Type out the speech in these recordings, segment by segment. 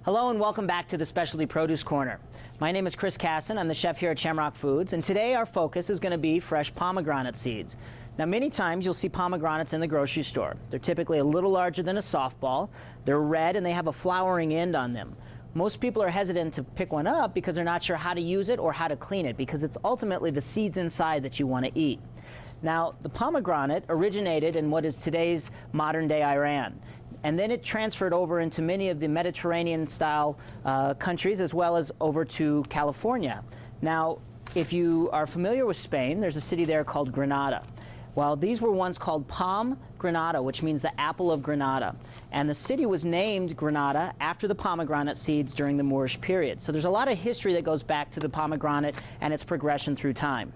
Hello and welcome back to the Specialty Produce Corner. My name is Chris Casson. I'm the chef here at Shamrock Foods, and today our focus is going to be fresh pomegranate seeds. Now, many times you'll see pomegranates in the grocery store. They're typically a little larger than a softball. They're red and they have a flowering end on them. Most people are hesitant to pick one up because they're not sure how to use it or how to clean it, because it's ultimately the seeds inside that you want to eat. Now, the pomegranate originated in what is today's modern-day Iran. And then it transferred over into many of the Mediterranean-style countries, as well as over to California. Now, if you are familiar with Spain, there's a city there called Granada. Well, these were once called Pomegranate, which means the apple of Granada. And the city was named Granada after the pomegranate seeds during the Moorish period. So there's a lot of history that goes back to the pomegranate and its progression through time.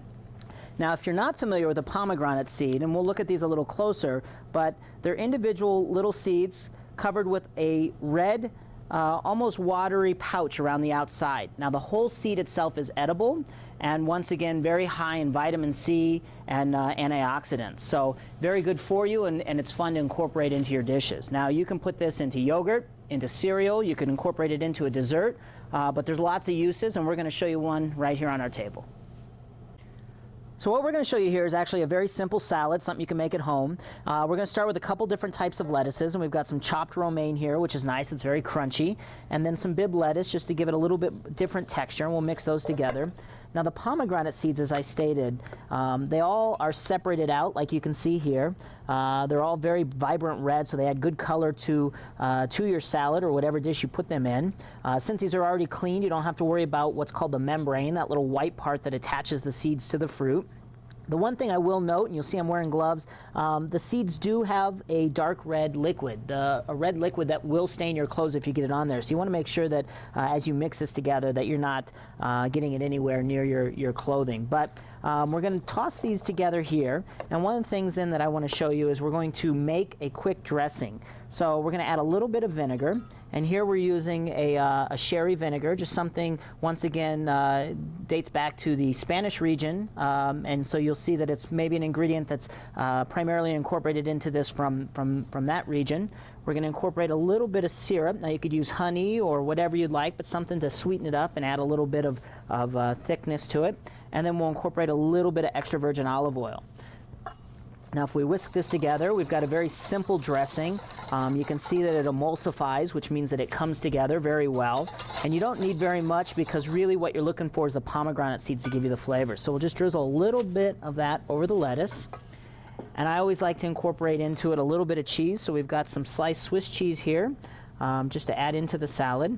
Now, if you're not familiar with a pomegranate seed, and we'll look at these a little closer, but they're individual little seeds covered with a red, almost watery pouch around the outside. Now, the whole seed itself is edible, and once again, very high in vitamin C and antioxidants. So very good for you, and it's fun to incorporate into your dishes. Now, you can put this into yogurt, into cereal, you can incorporate it into a dessert, but there's lots of uses, and we're going to show you one right here on our table. So what we're going to show you here is actually a very simple salad, something you can make at home. We're going to start with a couple different types of lettuces, and we've got some chopped romaine here, which is nice. It's very crunchy. And then some Bibb lettuce, just to give it a little bit different texture, and we'll mix those together. Now, the pomegranate seeds, as I stated, they all are separated out, like you can see here. They're all very vibrant red, so they add good color to your salad or whatever dish you put them in. Since these are already cleaned, you don't have to worry about what's called the membrane, that little white part that attaches the seeds to the fruit. The one thing I will note, and you'll see I'm wearing gloves, the seeds do have a dark red liquid, a red liquid that will stain your clothes if you get it on there. So you want to make sure that as you mix this together that you're not getting it anywhere near your clothing. But we're going to toss these together here, and one of the things then that I want to show you is we're going to make a quick dressing. So we're going to add a little bit of vinegar, and here we're using a sherry vinegar, just something, once again, dates back to the Spanish region, and so you'll see that it's maybe an ingredient that's primarily incorporated into this from that region. We're going to incorporate a little bit of syrup. Now, you could use honey or whatever you'd like, but something to sweeten it up and add a little bit of thickness to it. And then we'll incorporate a little bit of extra virgin olive oil. Now, if we whisk this together, we've got a very simple dressing. You can see that it emulsifies, which means that it comes together very well. And you don't need very much, because really what you're looking for is the pomegranate seeds to give you the flavor. So we'll just drizzle a little bit of that over the lettuce. And I always like to incorporate into it a little bit of cheese. So we've got some sliced Swiss cheese here, just to add into the salad.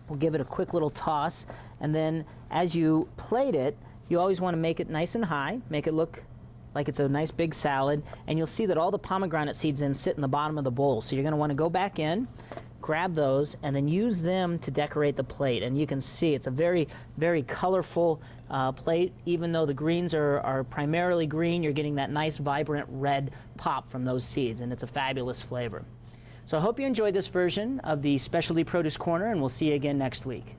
We'll give it a quick little toss. And then as you plate it, you always want to make it nice and high, make it look like it's a nice big salad, and you'll see that all the pomegranate seeds then sit in the bottom of the bowl. So you're going to want to go back in, grab those, and then use them to decorate the plate. And you can see it's a very, very colorful plate. Even though the greens are primarily green, you're getting that nice, vibrant red pop from those seeds, and it's a fabulous flavor. So I hope you enjoyed this version of the Specialty Produce Corner, and we'll see you again next week.